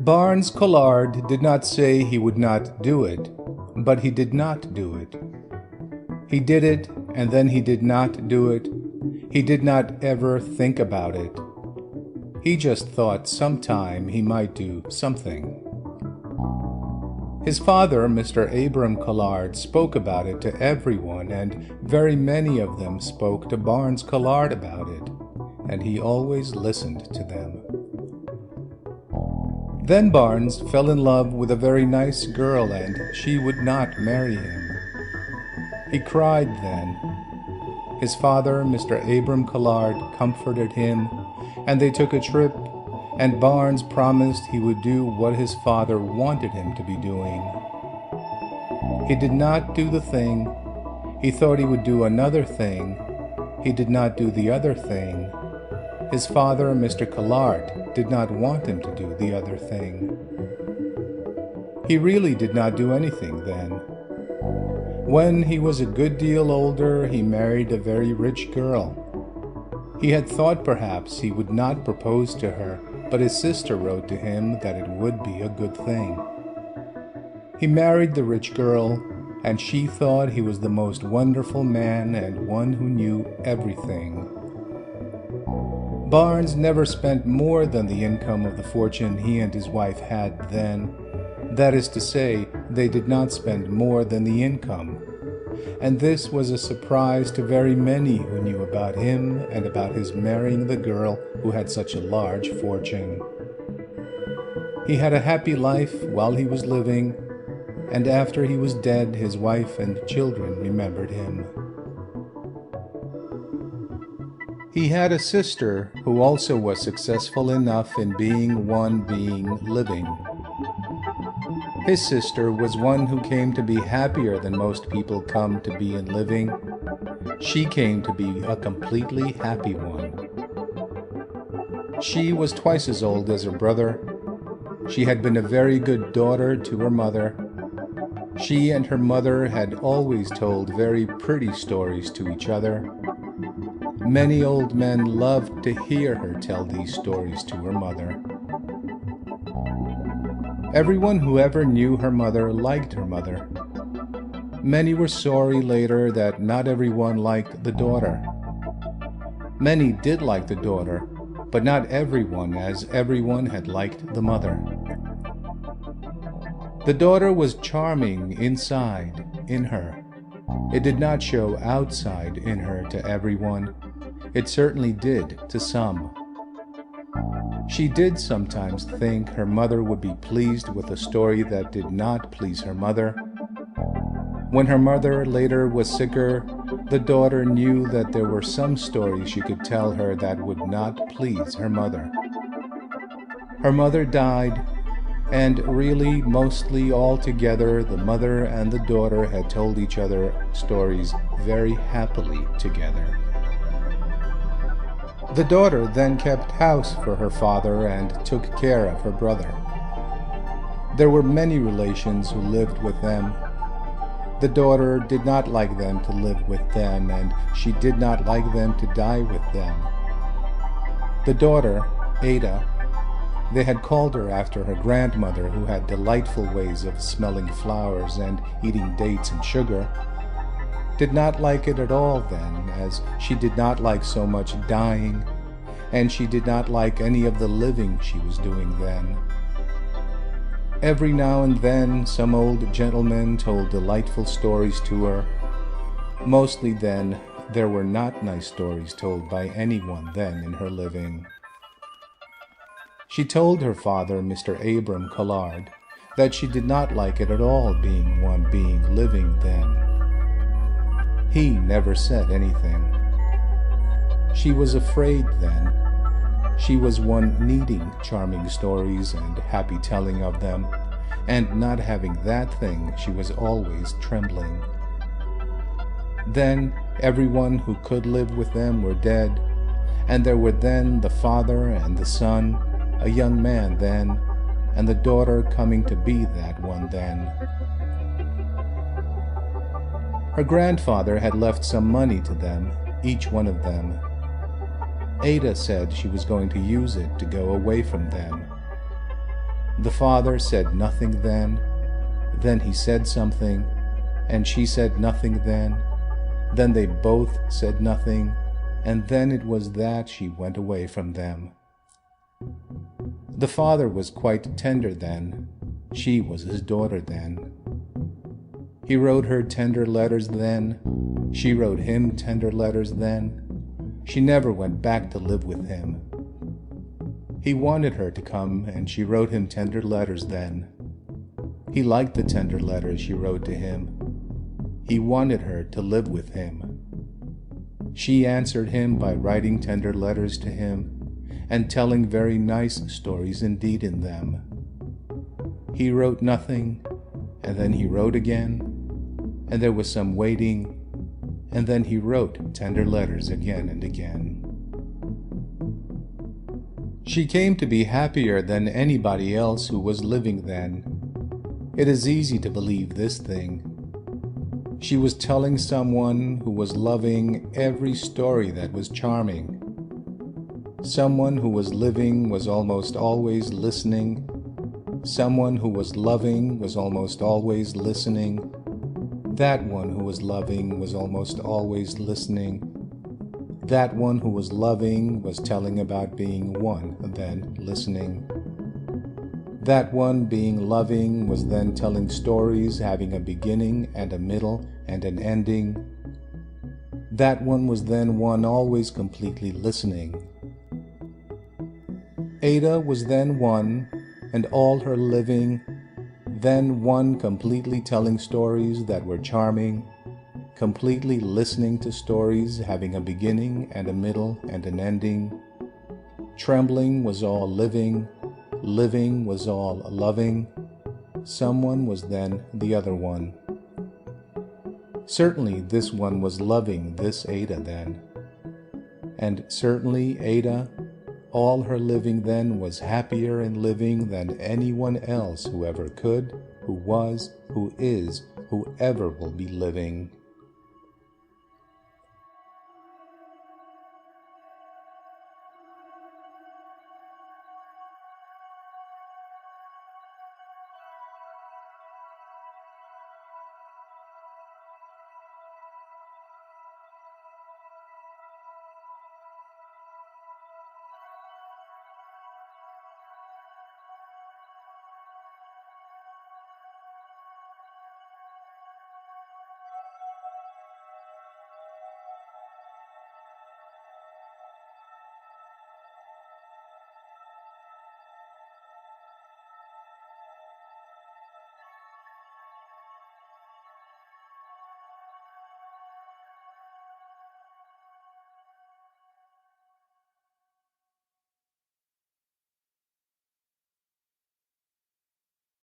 Barnes Collard did not say he would not do it, but he did not do it. He did it, and then he did not do it. He did not ever think about it. He just thought sometime he might do something. His father, Mr. Abram Collard, spoke about it to everyone, and very many of them spoke to Barnes Collard about it, and he always listened to them. Then Barnes fell in love with a very nice girl, and she would not marry him. He cried then. His father, Mr. Abram Collard, comforted him, and they took a trip, and Barnes promised he would do what his father wanted him to be doing. He did not do the thing. He thought he would do another thing. He did not do the other thing. His father, Mr. Collard, did not want him to do the other thing. He really did not do anything then. When he was a good deal older, he married a very rich girl. He had thought perhaps he would not propose to her, but his sister wrote to him that it would be a good thing. He married the rich girl, and she thought he was the most wonderful man and one who knew everything. Barnes never spent more than the income of the fortune he and his wife had then. That is to say, they did not spend more than the income. And this was a surprise to very many who knew about him and about his marrying the girl who had such a large fortune. He had a happy life while he was living, and after he was dead, his wife and children remembered him. He had a sister who also was successful enough in being living. His sister was one who came to be happier than most people come to be in living. She came to be a completely happy one. She was twice as old as her brother. She had been a very good daughter to her mother. She and her mother had always told very pretty stories to each other. Many old men loved to hear her tell these stories to her mother. Everyone who ever knew her mother liked her mother. Many were sorry later that not everyone liked the daughter. Many did like the daughter, but not everyone, as everyone had liked the mother. The daughter was charming inside, in her. It did not show outside in her to everyone. It certainly did to some. She did sometimes think her mother would be pleased with a story that did not please her mother. When her mother later was sicker, the daughter knew that there were some stories she could tell her that would not please her mother. Her mother died, and really, mostly altogether, the mother and the daughter had told each other stories very happily together. The daughter then kept house for her father and took care of her brother. There were many relations who lived with them. The daughter did not like them to live with them, and she did not like them to die with them. The daughter, Ada, they had called her after her grandmother, who had delightful ways of smelling flowers and eating dates and sugar, did not like it at all then, as she did not like so much dying, and she did not like any of the living she was doing then. Every now and then some old gentleman told delightful stories to her. Mostly then there were not nice stories told by anyone then in her living. She told her father, Mr. Abram Collard, that she did not like it at all being living then. He never said anything. She was afraid then. She was one needing charming stories and happy telling of them, and not having that thing, she was always trembling. Then everyone who could live with them were dead, and there were then the father and the son, a young man then, and the daughter coming to be that one then. Her grandfather had left some money to them, each one of them. Ada said she was going to use it to go away from them. The father said nothing then. Then he said something, and she said nothing then. Then they both said nothing, and then it was that she went away from them. The father was quite tender then. She was his daughter then. He wrote her tender letters then. She wrote him tender letters then. She never went back to live with him. He wanted her to come, and she wrote him tender letters then. He liked the tender letters she wrote to him. He wanted her to live with him. She answered him by writing tender letters to him, and telling very nice stories indeed in them. He wrote nothing, and then he wrote again, and there was some waiting, and then he wrote tender letters again and again. She came to be happier than anybody else who was living then. It is easy to believe this thing. She was telling someone who was loving every story that was charming. Someone who was living was almost always listening. Someone who was loving was almost always listening. That one who was loving was almost always listening. That one who was loving was telling about being one, then listening. That one being loving was then telling stories having a beginning and a middle and an ending. That one was then one always completely listening. Ada was then one, and all her living, then one completely telling stories that were charming, completely listening to stories having a beginning and a middle and an ending. Trembling was all living, living was all loving. Someone was then the other one. Certainly this one was loving this Ada then. And certainly Ada, all her living then, was happier in living than anyone else who ever could, who was, who is, who ever will be living.